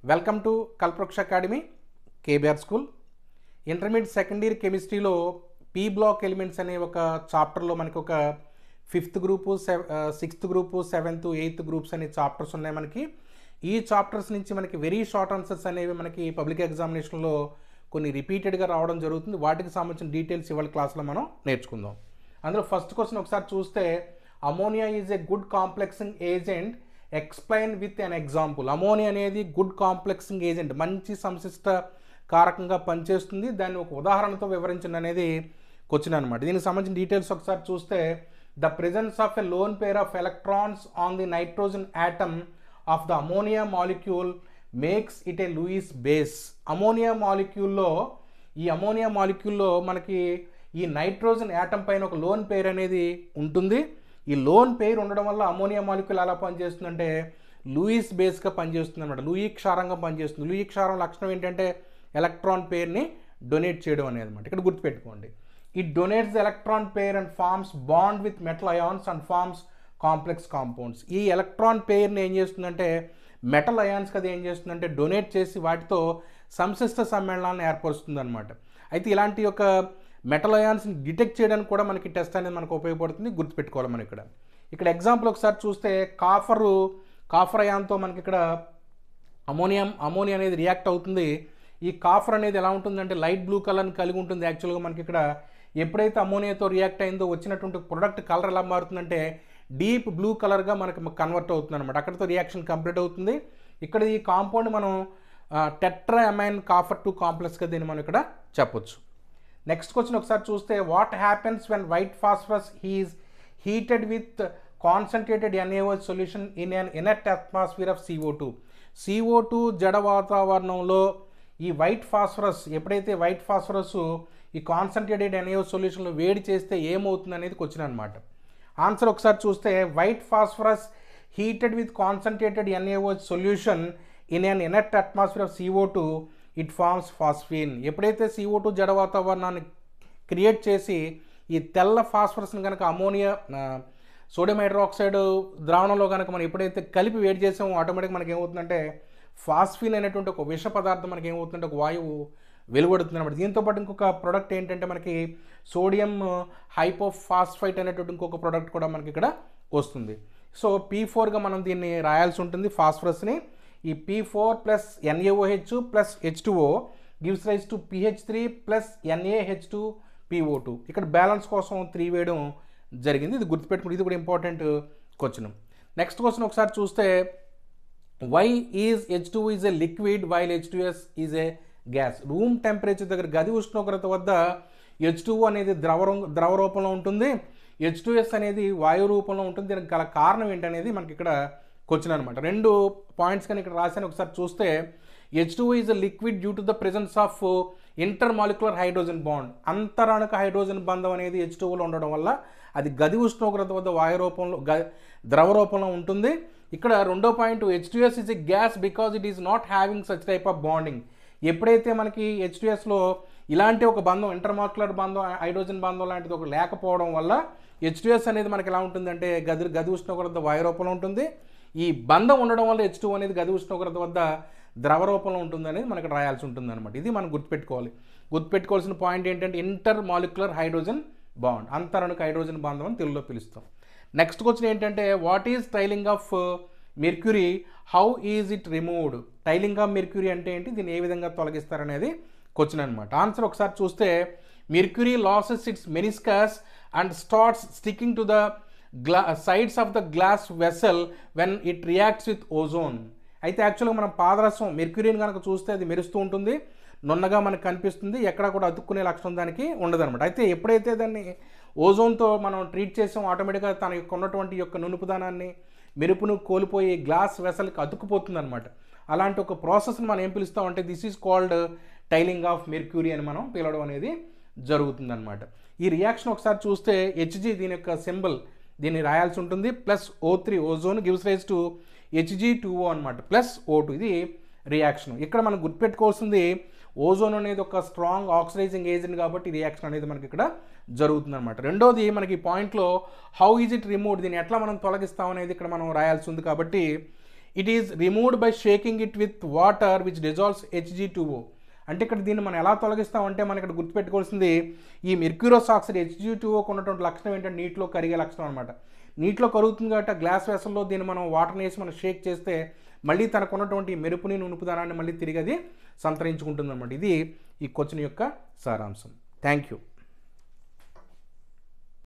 Welcome to Kalpavriksha academy KBR school. Intermediate second year కెమిస్ట్రీలో P block elements అనే ఒక చాప్టర్లో మనకి ఒక 5th group 6th group 7th 8th groups అనే చాప్టర్స్ ఉన్నాయి. మనకి ఈ చాప్టర్స్ నుంచి మనకి వెరీ షార్ట్ ఆన్సర్స్ అనేవి మనకి పబ్లిక్ ఎగ్జామినేషన్లో కొన్ని రిపీటెడ్గా రావడం జరుగుతుంది. వాటికి సంబంధించిన డీటెయిల్స్ ఇవాళ క్లాస్లో మనం నేర్చుకుందాం. అందులో ఫస్ట్ క్వశ్చన్ ఒకసారి చూస్తే, ammonia is a good complexing agent, explain with an example. Ammonia అనేది గుడ్ కాంప్లెక్సింగ్ ఏజెంట్, మంచి సంశిష్ట కారకంగా పనిచేస్తుంది, దాన్ని ఒక ఉదాహరణతో వివరించండి అనేది క్వశ్చన్ అనమాట. దీనికి సంబంధించిన డీటెయిల్స్ ఒకసారి చూస్తే, the presence of a lone pair of electrons on the nitrogen atom of the ammonia molecule makes it a Lewis base. Ammonia మాలిక్యూల్లో మనకి ఈ నైట్రోజన్ యాటమ్ పైన ఒక లోన్ పేర్ అనేది ఉంటుంది. ఈ లోన్ పేర్ ఉండడం వల్ల అమోనియా మాలిక్యూల్ ఎలా పనిచేస్తుందంటే లూయిస్ బేస్గా పనిచేస్తుంది అనమాట, లూయి క్షారంగా పనిచేస్తుంది. లూయి క్షారం లక్షణం ఏంటంటే ఎలక్ట్రాన్ పేర్ని డొనేట్ చేయడం అనేది అనమాట. ఇక్కడ గుర్తుపెట్టుకోండి, it donates the electron pair and forms bond with metal ions and forms complex compounds. ఈ ఎలక్ట్రాన్ పేర్ని ఏం చేస్తుందంటే మెటల్ అయాన్స్కి అది ఏం చేస్తుందంటే డొనేట్ చేసి వాటితో సంశిష్ట సమ్మేళనాలను ఏర్పరుస్తుంది అనమాట. అయితే ఇలాంటి ఒక మెటల్ అయాన్స్ని డిటెక్ట్ చేయడానికి కూడా మనకి టెస్ట్ అనేది మనకు ఉపయోగపడుతుంది, గుర్తుపెట్టుకోవాలి. మనం ఇక్కడ ఎగ్జాంపుల్ ఒకసారి చూస్తే, కాఫర్ అయాన్తో మనకి ఇక్కడ అమోనియా అనేది రియాక్ట్ అవుతుంది. ఈ కాఫర్ అనేది ఎలా ఉంటుందంటే లైట్ బ్లూ కలర్ని కలిగి ఉంటుంది. యాక్చువల్గా మనకి ఇక్కడ ఎప్పుడైతే అమోనియాతో రియాక్ట్ అయిందో వచ్చినటువంటి ప్రొడక్ట్ కలర్ ఎలా మారుతుందంటే డీప్ బ్లూ కలర్గా మనకి కన్వర్ట్ అవుతుంది అనమాట. అక్కడితో రియాక్షన్ కంప్లీట్ అవుతుంది. ఇక్కడ ఈ కాంపౌండ్ మనం టెట్రా అమైన్ కాఫర్ 2 కాంప్లెక్స్గా దీన్ని మనం ఇక్కడ చెప్పొచ్చు. నెక్స్ట్ క్వశ్చన్ ఒకసారి చూస్తే, what happens when white phosphorus is heated with concentrated NaOH solution in an inert atmosphere of CO2. CO2 జడ వాతావరణంలో ఈ వైట్ ఫాస్ఫరస్, ఎప్పుడైతే వైట్ ఫాస్ఫరస్ ఈ కాన్సన్ట్రేటెడ్ NaOH సొల్యూషన్లో వేడి చేస్తే ఏమవుతుంది అనేది క్వశ్చన్ అనమాట. ఆన్సర్ ఒకసారి చూస్తే, white phosphorus heated with concentrated NaOH solution in an inert atmosphere of CO2 it forms phosphine. ఎప్పుడైతే CO2 జడ వాతావరణాన్ని క్రియేట్ చేసి ఈ తెల్ల ఫాస్ఫరస్ని కనుక అమోనియా సోడియం హైడ్రాక్సైడ్ ద్రావణంలో కనుక మనం ఎప్పుడైతే కలిపి వేడి చేసామో ఆటోమేటిక్ మనకి ఏమవుతుందంటే ఫాస్ఫీన్ అనేటువంటి ఒక విష పదార్థం మనకి ఏమవుతుందంటే ఒక వాయువు వెలువడుతుంది అనమాట. దీంతోపాటు ఇంకొక ప్రోడక్ట్ ఏంటంటే మనకి సోడియం హైపోఫాస్ఫైట్ అనేటువంటి ఇంకొక ప్రోడక్ట్ కూడా మనకి ఇక్కడ వస్తుంది. సో P4గా మనం దీన్ని రాయాల్సి ఉంటుంది ఫాస్ఫరస్ని. ఈ P4 plus NaOH plus H2O gives rise to PH3 plus NaH2PO2. ఇక్కడ బ్యాలెన్స్ కోసం 3 వేయడం జరిగింది. ఇది గుర్తుపెట్టుకుని, ఇది కూడా ఇంపార్టెంట్ క్వశ్చన్. నెక్స్ట్ క్వశ్చన్ ఒకసారి చూస్తే, why is H2O is a liquid while H2S is a gas. Room temperature దగ్గర, గది ఉష్ణోగ్రత వద్ద H2O అనేది ద్రవ రూపంలో ఉంటుంది, H2S అనేది వాయు రూపంలో ఉంటుంది. దీనికి గల కారణం ఏంటనేది మనకి ఇక్కడ క్వశ్చన్ అనమాట. 2 పాయింట్స్ కానీ ఇక్కడ రాశాను. ఒకసారి చూస్తే, H2O is a liquid due to the presence of intermolecular hydrogen bond. అంతరాణుక హైడ్రోజన్ బంధం అనేది H2Oలో ఉండడం వల్ల అది గది ఉష్ణోగ్రత వద్ద వాయు రూపంలో ద్రవ రూపంలో ఉంటుంది. ఇక్కడ రెండో point, H2S is a gas because it is not having such type of bonding. ఎప్పుడైతే మనకి H2Sలో ఇలాంటి ఒక బంధం, ఇంటర్మాలిక్యులర్ బంధం, హైడ్రోజన్ బంధం లాంటిది ఒక లేకపోవడం వల్ల H2S అనేది మనకి ఎలా ఉంటుందంటే గది ఉష్ణోగ్రత వాయు రూపంలో ఉంటుంది. ఈ బంధం ఉండడం వల్ల H2O అనేది గది ఉష్ణోగ్రత వద్ద ద్రవ రూపంలో ఉంటుంది అనేది మనకి రాయాల్సి ఉంటుంది అనమాట. ఇది మనం గుర్తుపెట్టుకోవాల్సిన పాయింట్ ఏంటంటే ఇంటర్ మాలిక్యులర్ హైడ్రోజన్ బాండ్, అంతరణుక హైడ్రోజన్ బంధం అని తెలుగులో పిలుస్తాం. నెక్స్ట్ క్వశ్చన్ ఏంటంటే, what is tailing of mercury, how is it removed. Tailing of mercury అంటే ఏంటి, దీన్ని ఏ విధంగా తొలగిస్తారనేది క్వశ్చన్ అనమాట. ఆన్సర్ ఒకసారి చూస్తే, mercury loses its meniscus and starts sticking to the sides of the glass vessel when it reacts with ozone. అయితే యాక్చువల్గా మనం పాదరసం మెర్క్యూరీని కనుక చూస్తే అది మెరుస్తూ ఉంటుంది, నున్నగా మనకు కనిపిస్తుంది, ఎక్కడ కూడా అతుక్కునే లక్షణం దానికి ఉండదన్నమాట. అయితే ఎప్పుడైతే దాన్ని ఓజోన్తో మనం ట్రీట్ చేసాం, ఆటోమేటిక్గా తన యొక్క ఉన్నటువంటి యొక్క నునుపుదనాన్ని, మెరుపును కోల్పోయి గ్లాస్ వెసల్కి అతుక్కుపోతుంది అనమాట. అలాంటి ఒక ప్రాసెస్ని మనం ఏం పిలుస్తామంటే this is called tailing of mercury అని మనం పిలవడం అనేది జరుగుతుందన్నమాట. ఈ రియాక్షన్ ఒకసారి చూస్తే Hg దీని యొక్క సింబల్, దీన్ని రాయాల్సి ఉంటుంది, plus O3 ozone gives rise to Hg2O అనమాట, ప్లస్ O2. ఇది రియాక్షన్. ఇక్కడ మనం గుర్తుపెట్టుకోవాల్సింది, ఓజోన్ అనేది ఒక స్ట్రాంగ్ ఆక్సిడైజింగ్ ఏజెంట్ కాబట్టి రియాక్షన్ అనేది మనకి ఇక్కడ జరుగుతుందన్నమాట. రెండోది మనకి పాయింట్లో హౌ ఈజ్ ఇట్ రిమూవ్డ్, దీన్ని ఎట్లా మనం తొలగిస్తాం అనేది ఇక్కడ మనం రాయాల్సి ఉంది. కాబట్టి it is removed by shaking it with water which dissolves Hg2O. అంటే ఇక్కడ దీన్ని మనం ఎలా తొలగిస్తామంటే మనం ఇక్కడ గుర్తుపెట్టుకోవాల్సింది ఈ మెర్క్యూరస్ ఆక్సైడ్ Hg2Oకు ఉన్నటువంటి లక్షణం ఏంటంటే నీటిలో కరిగే లక్షణం అనమాట. నీటిలో కరుగుతుంది కాబట్టి గ్లాస్ వెసల్లో దీన్ని మనం వాటర్ని వేసి మనం షేక్ చేస్తే మళ్ళీ తనకు ఉన్నటువంటి మెరుపుని నునుపుదనాన్ని మళ్ళీ తిరిగి అది సంతరించుకుంటుంది అనమాట. ఇది ఈ క్వశ్చన్ యొక్క సారాంశం. Thank you.